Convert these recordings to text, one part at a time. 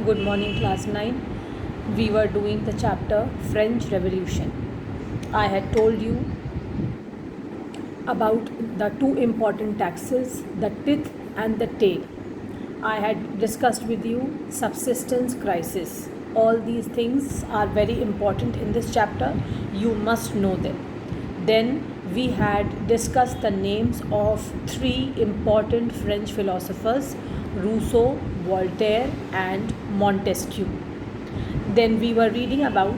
Good morning, class 9. We were doing the chapter French Revolution. I had told you about the two important taxes, the tithe and the taille. I had discussed with you subsistence crisis. All these things are very important in this chapter. You must know them. Then we had discussed the names of three important French philosophers, Rousseau, Voltaire and Montesquieu. Then we were reading about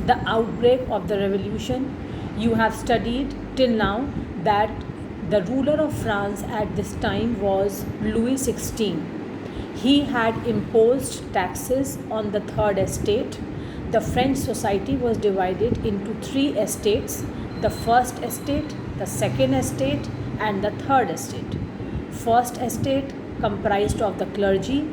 the outbreak of the revolution. You have studied till now that the ruler of France at this time was Louis XVI. He had imposed taxes on the third estate. The French society was divided into three estates: the first estate, the second estate, and the third estate. First estate comprised of the clergy,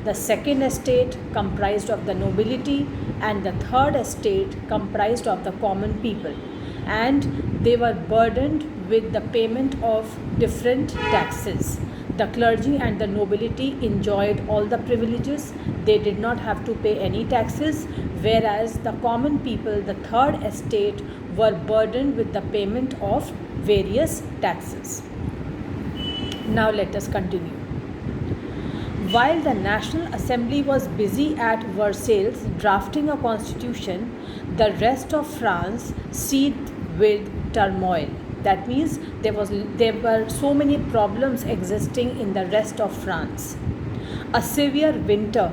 the second estate comprised of the nobility, and the third estate comprised of the common people. And they were burdened with the payment of different taxes. The clergy and the nobility enjoyed all the privileges. They did not have to pay any taxes, whereas the common people, the third estate, were burdened with the payment of various taxes. Now let us continue. While the National Assembly was busy at Versailles drafting a constitution, the rest of France seethed with turmoil. That means there were so many problems existing in the rest of France. A severe winter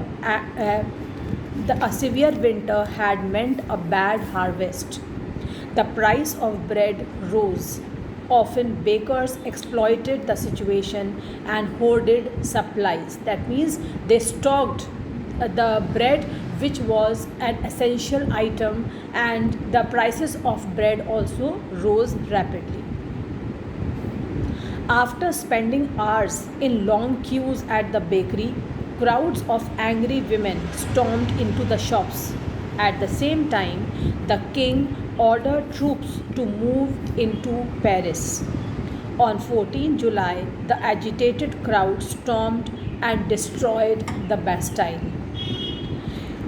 had meant a bad harvest. The price of bread rose. Often bakers exploited the situation and hoarded supplies. That means they stocked the bread, which was an essential item, and the prices of bread also rose rapidly. After spending hours in long queues at the bakery, crowds of angry women stormed into the shops. At the same time, the king ordered troops to move into Paris. On 14 July, the agitated crowd stormed and destroyed the Bastille.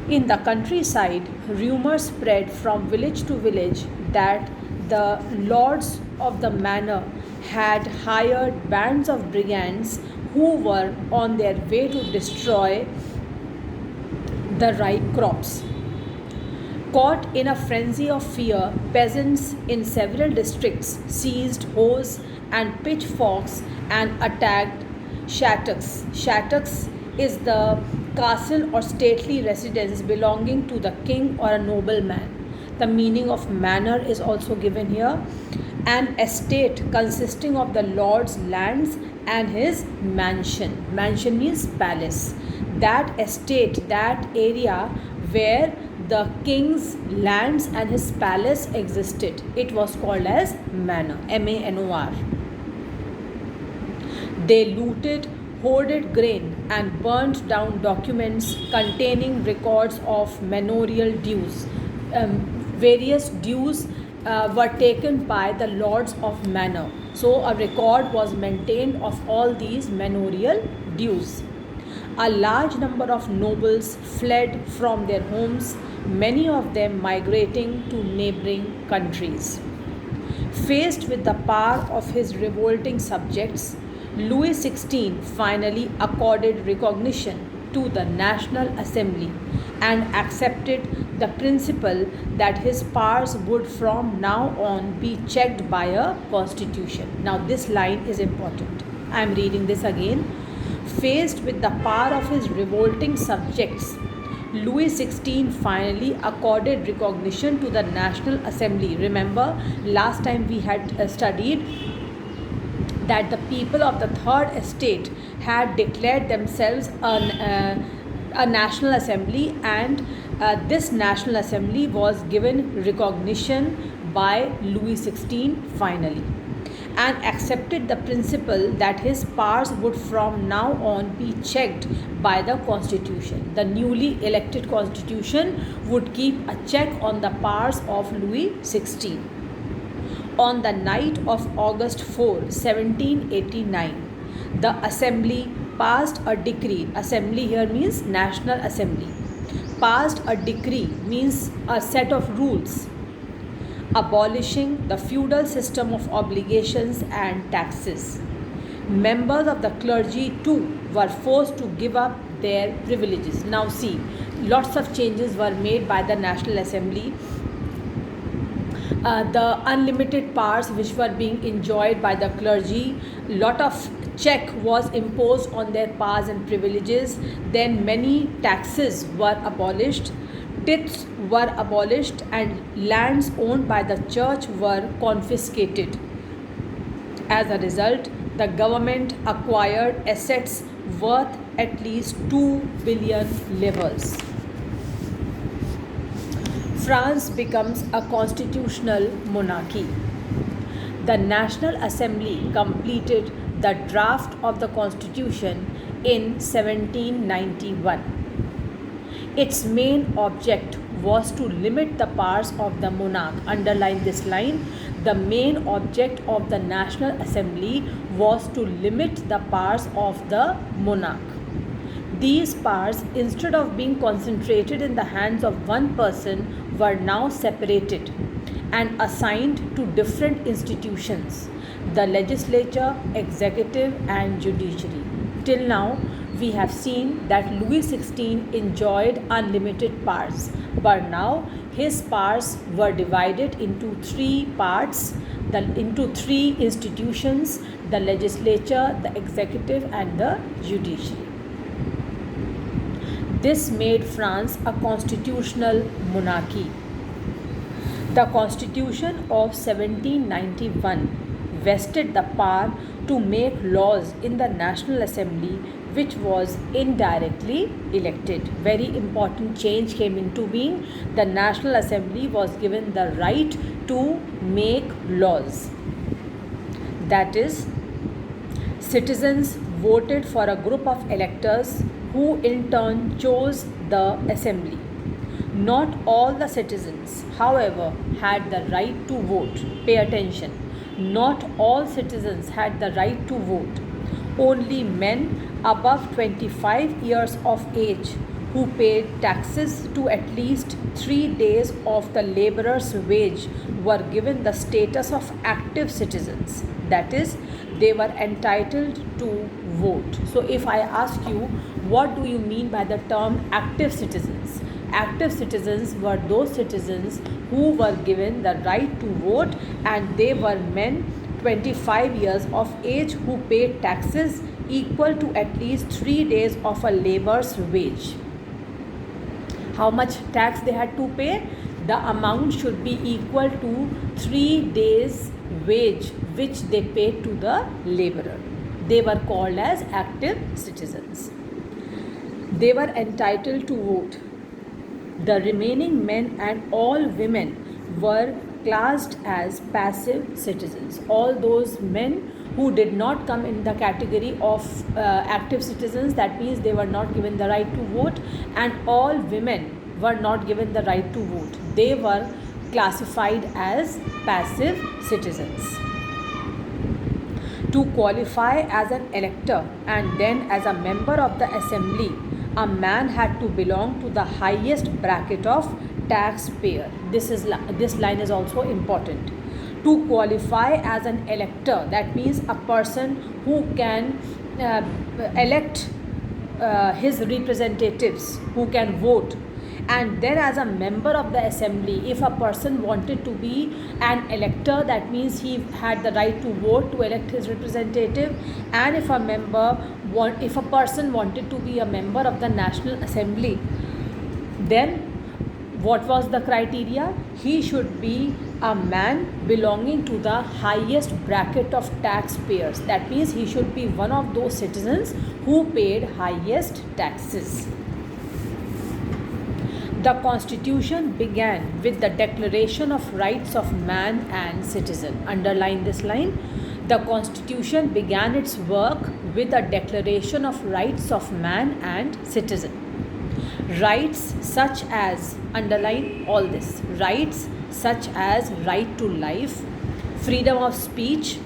In the countryside, rumors spread from village to village that the lords of the manor had hired bands of brigands who were on their way to destroy the ripe crops. Caught in a frenzy of fear, peasants in several districts seized hoes and pitchforks and attacked chateaux. Chateaux is the castle or stately residence belonging to the king or a nobleman. The meaning of manor is also given here. An estate consisting of the lord's lands and his mansion. Mansion means palace. That estate, that area where the king's lands and his palace existed, it was called as manor, M-A-N-O-R. They looted, hoarded grain and burnt down documents containing records of manorial dues. Various dues were taken by the lords of manor. So a record was maintained of all these manorial dues. A large number of nobles fled from their homes, many of them migrating to neighboring countries. Faced with the power of his revolting subjects, Louis XVI finally accorded recognition to the National Assembly and accepted the principle that his powers would from now on be checked by a constitution. Now this line is important. I am reading this again. Faced with the power of his revolting subjects, Louis XVI finally accorded recognition to the National Assembly. Remember, last time we had studied that the people of the third estate had declared themselves a National Assembly, and this National Assembly was given recognition by Louis XVI finally, and accepted the principle that his powers would from now on be checked by the constitution. The newly elected constitution would keep a check on the powers of Louis XVI. On the night of August 4, 1789, the assembly passed a decree. Assembly here means National Assembly. Passed a decree means a set of rules abolishing the feudal system of obligations and taxes. Members of the clergy too were forced to give up their privileges. Now see, lots of changes were made by the National Assembly. The unlimited powers which were being enjoyed by the clergy, lot of check was imposed on their powers and privileges. Then many taxes were abolished, tithes were abolished, and lands owned by the church were confiscated. As a result, the government acquired assets worth at least 2 billion livres. France becomes a constitutional monarchy. The National Assembly completed the draft of the Constitution in 1791. Its main object was to limit the powers of the monarch. Underline this line. The main object of the National Assembly was to limit the powers of the monarch. These powers, instead of being concentrated in the hands of one person, were now separated and assigned to different institutions: the legislature, executive, and judiciary. Till now, we have seen that Louis XVI enjoyed unlimited powers, but now his powers were divided into three parts, into three institutions: the legislature, the executive, and the judiciary. This made France a constitutional monarchy. The Constitution of 1791 vested the power to make laws in the National Assembly, which was indirectly elected. Very important change came into being. The National Assembly was given the right to make laws. That is, citizens voted for a group of electors who in turn chose the assembly. Not all the citizens, however, had the right to vote. Pay attention. Not all citizens had the right to vote. Only men above 25 years of age who paid taxes to at least 3 days of the laborer's wage were given the status of active citizens. That is, they were entitled to vote. So if I ask you, what do you mean by the term active citizens? Active citizens were those citizens who were given the right to vote, and they were men 25 years of age who paid taxes equal to at least 3 days of a laborer's wage. How much tax they had to pay? The amount should be equal to 3 days wage which they paid to the laborer. They were called as active citizens. They were entitled to vote. The remaining men and all women were classed as passive citizens. All those men who did not come in the category of active citizens, that means they were not given the right to vote, and all women were not given the right to vote. They were classified as passive citizens. To qualify as an elector and then as a member of the assembly, a man had to belong to the highest bracket of taxpayer. This line is also important. To qualify as an elector, that means a person who can elect his representatives, who can vote. And then as a member of the assembly, if a person wanted to be an elector, that means he had the right to vote to elect his representative. And if a person wanted to be a member of the National Assembly, then what was the criteria? He should be a man belonging to the highest bracket of taxpayers. That means he should be one of those citizens who paid highest taxes. The Constitution began with the Declaration of Rights of Man and Citizen. Underline this line. The Constitution began its work with the Declaration of Rights of Man and Citizen. Rights such as, underline all this, rights such as right to life, freedom of speech,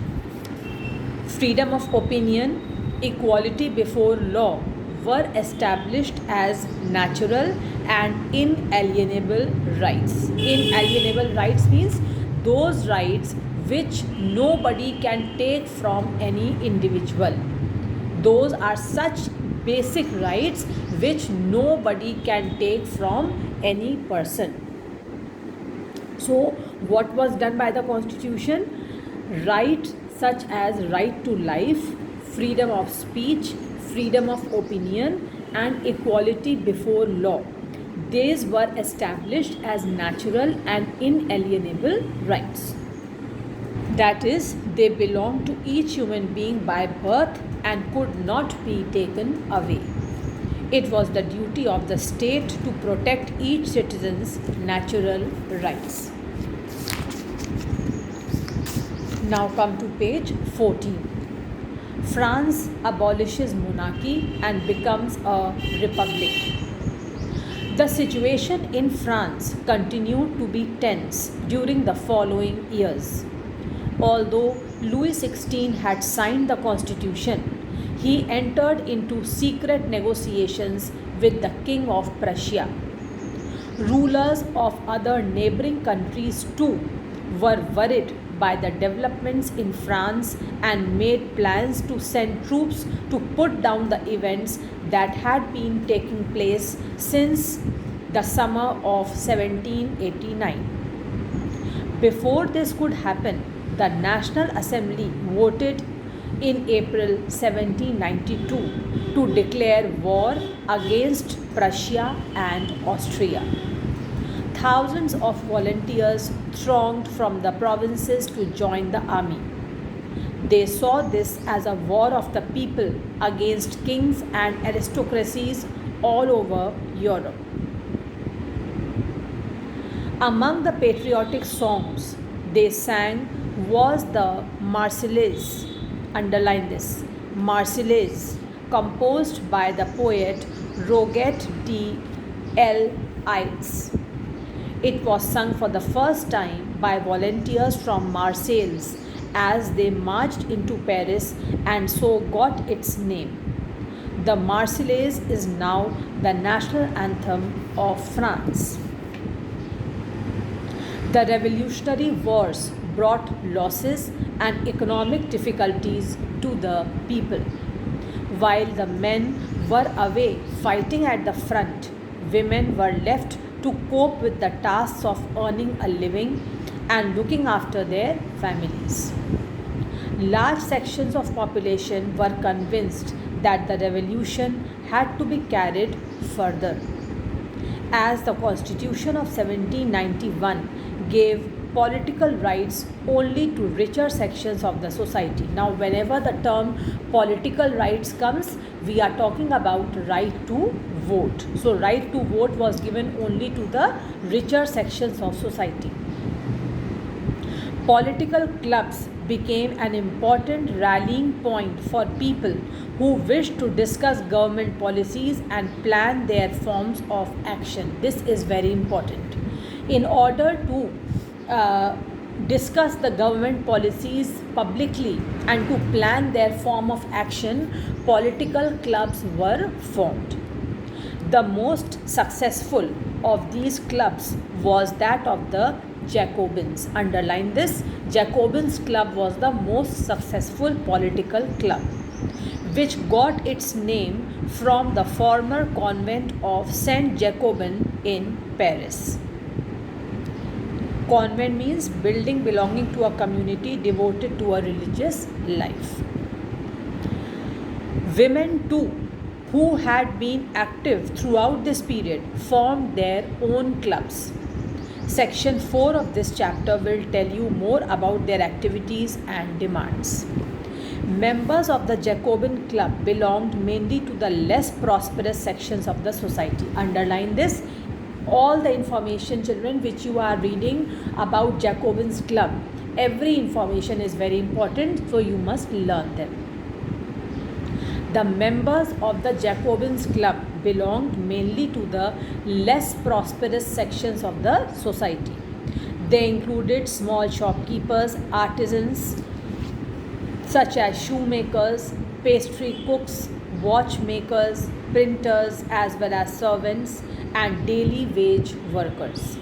freedom of opinion, equality before law were established as natural and inalienable rights. Inalienable rights means those rights which nobody can take from any individual. Those are such basic rights which nobody can take from any person. So, what was done by the Constitution? Rights such as right to life, freedom of speech, freedom of opinion, and equality before law. These were established as natural and inalienable rights. That is, they belong to each human being by birth and could not be taken away. It was the duty of the state to protect each citizen's natural rights. Now come to page 14. France abolishes monarchy and becomes a republic. The situation in France continued to be tense during the following years. Although Louis XVI had signed the constitution, he entered into secret negotiations with the King of Prussia. Rulers of other neighboring countries too were worried by the developments in France and made plans to send troops to put down the events that had been taking place since the summer of 1789. Before this could happen, the National Assembly voted in April 1792 to declare war against Prussia and Austria. Thousands of volunteers thronged from the provinces to join the army. They saw this as a war of the people against kings and aristocracies all over Europe. Among the patriotic songs they sang was the Marseillaise. Underline this, Marseillaise, composed by the poet Roget de l'Isle. It was sung for the first time by volunteers from Marseilles as they marched into Paris and so got its name. The Marseillaise is now the national anthem of France. The Revolutionary Wars brought losses and economic difficulties to the people. While the men were away fighting at the front, women were left to cope with the tasks of earning a living and looking after their families. Large sections of population were convinced that the revolution had to be carried further. As the Constitution of 1791 gave political rights only to richer sections of the society. Now, whenever the term political rights comes, we are talking about right to vote. So, right to vote was given only to the richer sections of society. Political clubs became an important rallying point for people who wished to discuss government policies and plan their forms of action. This is very important. In order to discuss the government policies publicly and to plan their form of action, political clubs were formed. The most successful of these clubs was that of the Jacobins. Underline this, Jacobins club was the most successful political club, which got its name from the former convent of Saint Jacobin in Paris. Convent means building belonging to a community devoted to a religious life. Women too, who had been active throughout this period, formed their own clubs. Section 4 of this chapter will tell you more about their activities and demands. Members of the Jacobin club belonged mainly to the less prosperous sections of the society. Underline this. All the information, children, which you are reading about Jacobins club, every information is very important, so you must learn them. The members of the Jacobins club belonged mainly to the less prosperous sections of the society. They included small shopkeepers, artisans such as shoemakers, pastry cooks, watchmakers, printers, as well as servants and daily wage workers.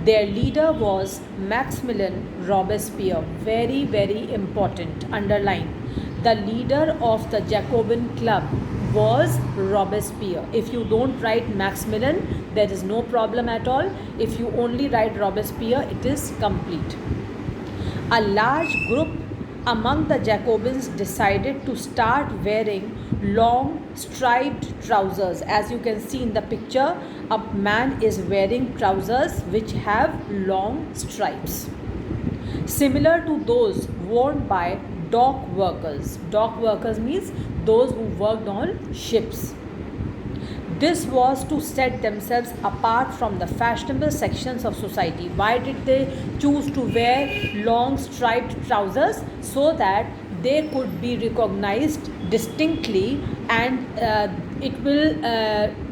Their leader was Maximilien Robespierre. Very, very important. Underline. The leader of the Jacobin Club was Robespierre. If you don't write Maximilien, there is no problem at all. If you only write Robespierre, it is complete. A large group among the Jacobins decided to start wearing long striped trousers. As you can see in the picture, a man is wearing trousers which have long stripes, similar to those worn by dock workers. Dock workers means those who worked on ships. This was to set themselves apart from the fashionable sections of society. Why did they choose to wear long striped trousers? So that they could be recognized distinctly, and it will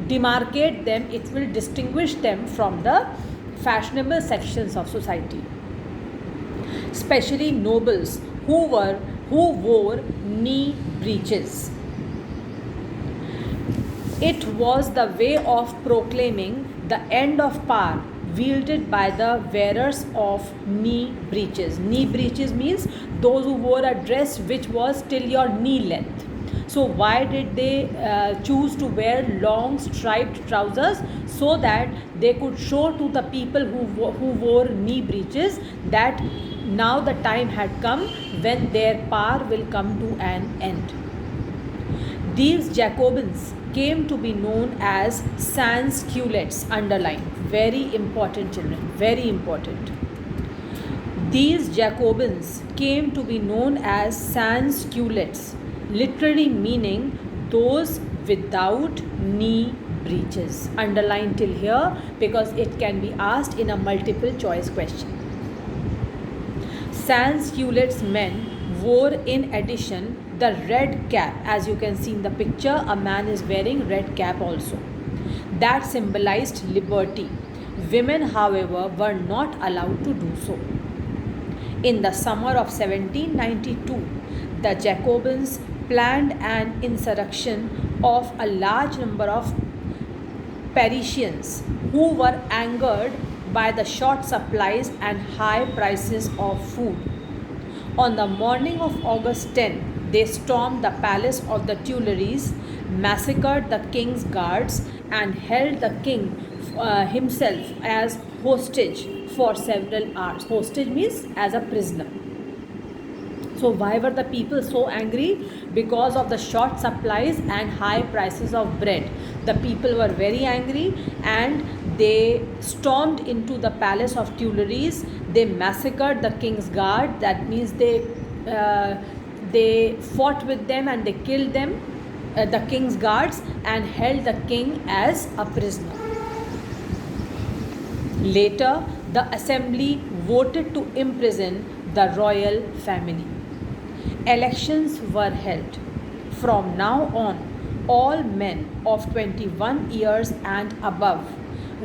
demarcate them, it will distinguish them from the fashionable sections of society. Especially nobles who wore knee breeches. It was the way of proclaiming the end of power wielded by the wearers of knee breeches. Knee breeches means those who wore a dress which was till your knee length. So why did they choose to wear long striped trousers? So that they could show to the people who wore knee breeches that now the time had come when their power will come to an end. These Jacobins came to be known as sans-culottes. Underline. Very important, children. Very important. These Jacobins came to be known as sans-culottes, literally meaning those without knee breeches. Underline till here because it can be asked in a multiple choice question. Sans-culottes men wore in addition the red cap. As you can see in the picture, a man is wearing red cap also. That symbolized liberty. Women, however, were not allowed to do so. In the summer of 1792, the Jacobins planned an insurrection of a large number of Parisians who were angered by the short supplies and high prices of food. On the morning of August 10, they stormed the palace of the Tuileries, massacred the king's guards, and held the king himself as hostage for several hours. Hostage means as a prisoner. So why were the people so angry? Because of the short supplies and high prices of bread. The people were very angry and they stormed into the palace of Tuileries. They massacred the king's guard. That means they fought with them and they killed them, the king's guards, and held the king as a prisoner. Later, the assembly voted to imprison the royal family. Elections were held. From now on, all men of 21 years and above,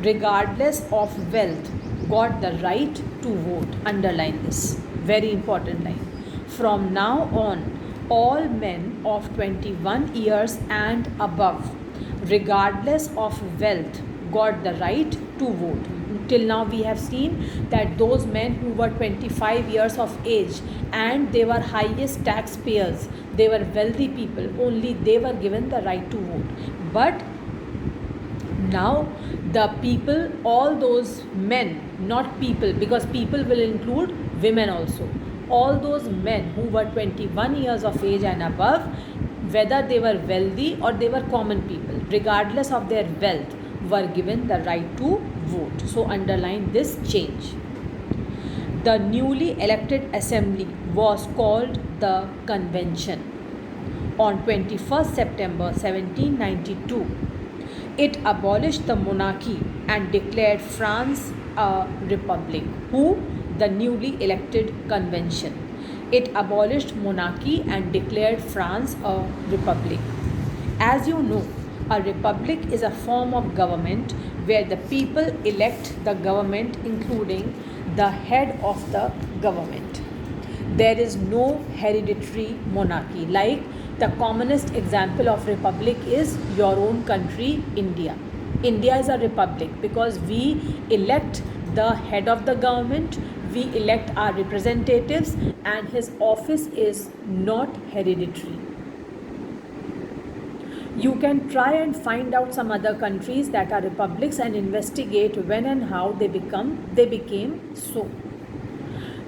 regardless of wealth, got the right to vote. Underline this. Very important line. From now on, all men of 21 years and above, regardless of wealth, got the right to vote. Till now we have seen that those men who were 25 years of age and they were highest taxpayers, they were wealthy people, only they were given the right to vote. But now the people, all those men, not people, because people will include women also, all those men who were 21 years of age and above, whether they were wealthy or they were common people, regardless of their wealth, were given the right to vote. So underline this change. The newly elected assembly was called the Convention. On 21st September 1792, it abolished the monarchy and declared France a republic. Who? The newly elected Convention. It abolished monarchy and declared France a republic. As you know, a republic is a form of government where the people elect the government, including the head of the government. There is no hereditary monarchy. Like The commonest example of republic is your own country, India. India is a republic because we elect the head of the government, we elect our representatives, and his office is not hereditary. You can try and find out some other countries that are republics and investigate when and how they became so.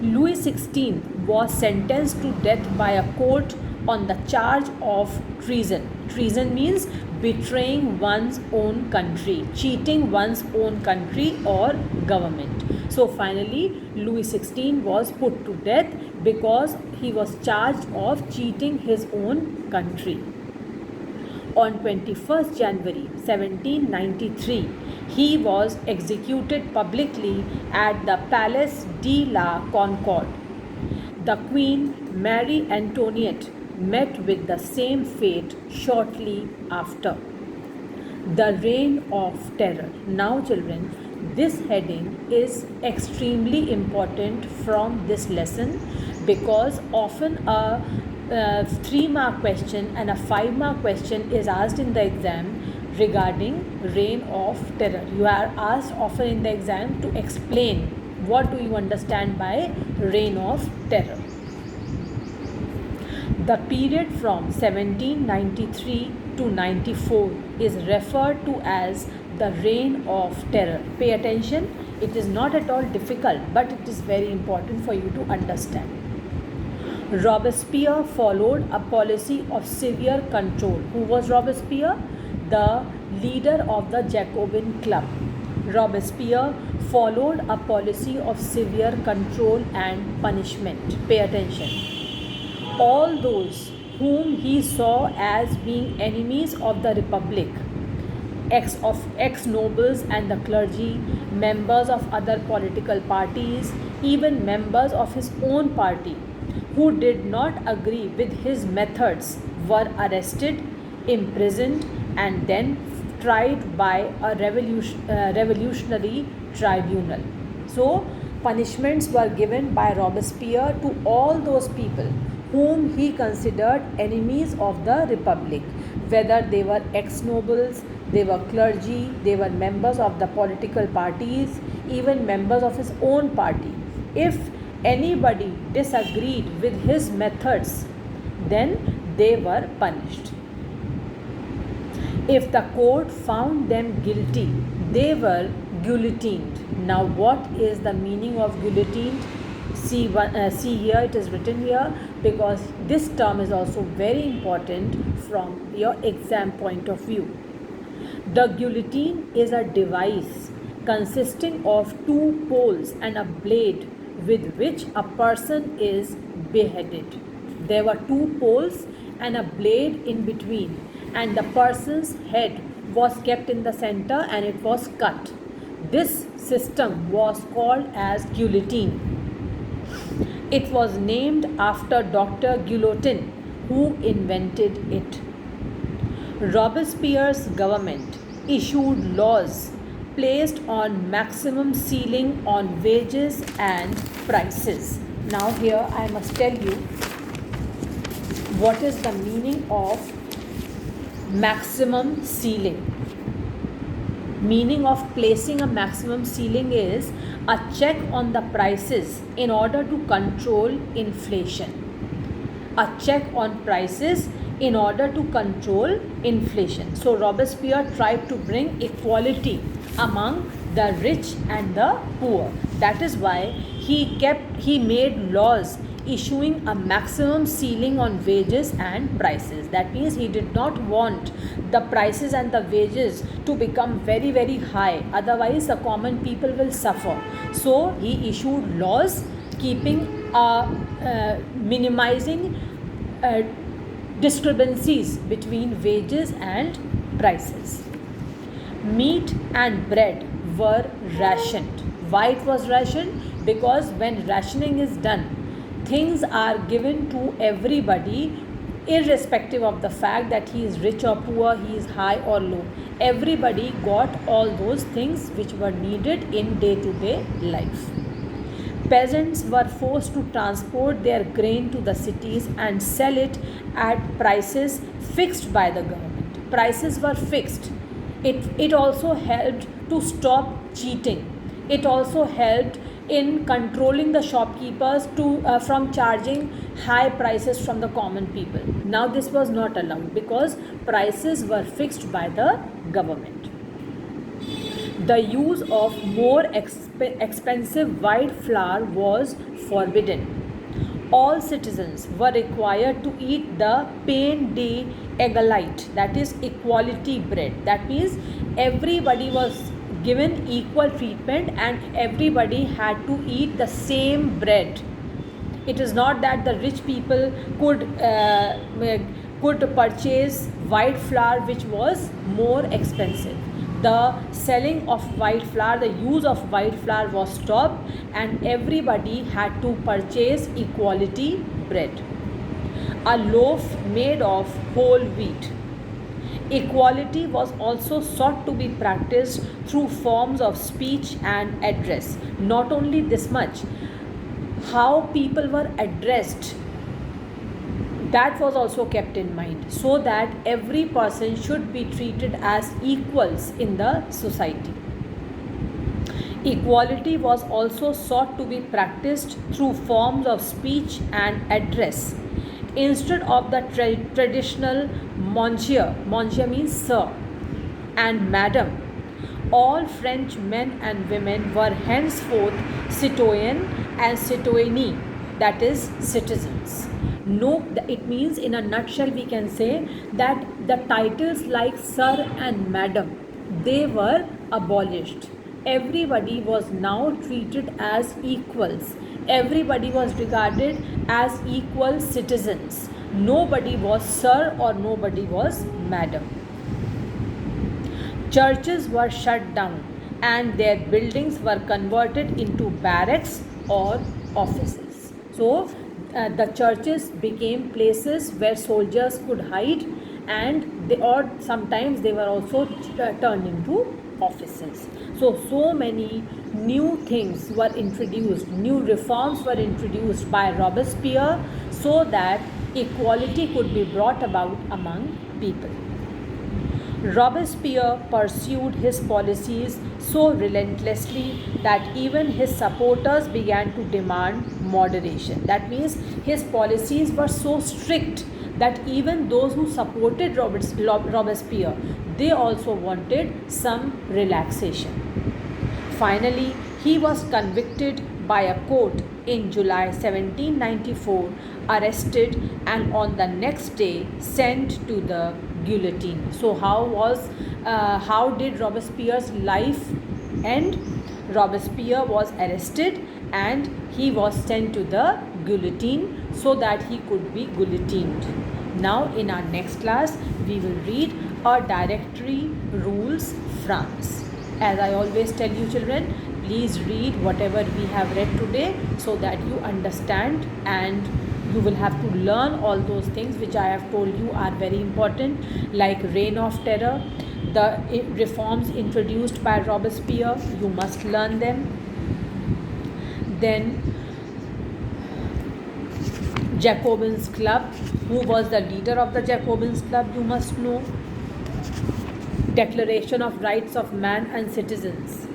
Louis XVI was sentenced to death by a court on the charge of treason. Treason means betraying one's own country, cheating one's own country or government. So finally, Louis XVI was put to death because he was charged of cheating his own country. On 21st January 1793, he was executed publicly at the Place de la Concorde. The Queen Marie Antoinette met with the same fate shortly after. The Reign of Terror. Now children, this heading is extremely important from this lesson because often a 3-mark question and a 5-mark question is asked in the exam regarding Reign of Terror. You are asked often in the exam to explain what do you understand by Reign of Terror. The period from 1793 to 94 is referred to as the Reign of Terror. Pay attention, it is not at all difficult, but it is very important for you to understand. Robespierre followed a policy of severe control. Who was Robespierre? The leader of the Jacobin Club. Robespierre followed a policy of severe control and punishment. Pay attention. All those whom he saw as being enemies of the Republic, ex-nobles and the clergy, members of other political parties, even members of his own party, who did not agree with his methods were arrested, imprisoned, and then tried by a revolutionary tribunal. So, punishments were given by Robespierre to all those people whom he considered enemies of the Republic, whether they were ex-nobles, they were clergy, they were members of the political parties, even members of his own party. If anybody disagreed with his methods, then they were punished. If the court found them guilty, they were guillotined. Now, what is the meaning of guillotined? See here, it is written here because this term is also very important from your exam point of view. The guillotine is a device consisting of 2 poles and a blade with which a person is beheaded. There were 2 poles and a blade in between, and the person's head was kept in the center and it was cut. This system was called as guillotine. It was named after Dr. Guillotin, who invented it. Robespierre's government issued laws placed on maximum ceiling on wages and prices. Now here I must tell you what is the meaning of maximum ceiling. Meaning of placing a maximum ceiling is a check on the prices in order to control inflation. A check on prices in order to control inflation. So Robespierre tried to bring equality among the rich and the poor. That is why he made laws issuing a maximum ceiling on wages and prices. That means he did not want the prices and the wages to become very, very high. Otherwise, the common people will suffer. So he issued laws keeping minimizing discrepancies between wages and prices. Meat and bread were rationed. Why it was rationed? Because when rationing is done, things are given to everybody irrespective of the fact that he is rich or poor, he is high or low. Everybody got all those things which were needed in day-to-day life. Peasants were forced to transport their grain to the cities and sell it at prices fixed by the government. Prices were fixed. It also helped to stop cheating. It also helped in controlling the shopkeepers from charging high prices from the common people. Now this was not allowed because prices were fixed by the government. The use of more expensive white flour was forbidden. All citizens were required to eat the pain day egalite, that is equality bread. That means everybody was given equal treatment and everybody had to eat the same bread. It is not that the rich people could purchase white flour which was more expensive. The selling of white flour, the use of white flour was stopped and everybody had to purchase equality bread. A loaf made of whole wheat. Equality was also sought to be practiced through forms of speech and address. Not only this much, how people were addressed, that was also kept in mind, so that every person should be treated as equals in the society. Equality was also sought to be practiced through forms of speech and address. Instead of the traditional monsieur means sir, and madame, all French men and women were henceforth citoyen and citoyenne, that is citizens. No, it means in a nutshell we can say that the titles like sir and madam, they were abolished. Everybody was now treated as equals. Everybody was regarded as equal citizens. Nobody was sir or nobody was madam. Churches were shut down and their buildings were converted into barracks or offices. So the churches became places where soldiers could hide, and sometimes they were also turned into offices. So many new things were introduced, new reforms were introduced by Robespierre so that equality could be brought about among people. Robespierre pursued his policies so relentlessly that even his supporters began to demand moderation. That means his policies were so strict that even those who supported Robespierre, they also wanted some relaxation. Finally, he was convicted by a court in July 1794, arrested, and on the next day sent to the guillotine. So how did Robespierre's life end? Robespierre was arrested and he was sent to the guillotine so that he could be guillotined. Now in our next class we will read A Directory Rules France. As I always tell you children, please read whatever we have read today so that you understand, and you will have to learn all those things which I have told you are very important, like Reign of Terror, the reforms introduced by Robespierre, you must learn them. Then Jacobins Club, who was the leader of the Jacobins Club, you must know. Declaration of Rights of Man and Citizens.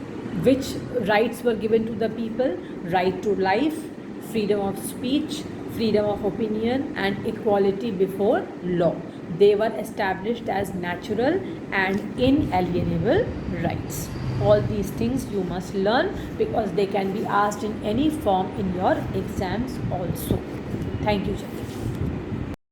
Which rights were given to the people? Right to life, freedom of speech, freedom of opinion, and equality before law. They were established as natural and inalienable rights. All these things you must learn because they can be asked in any form in your exams also. Thank you, children.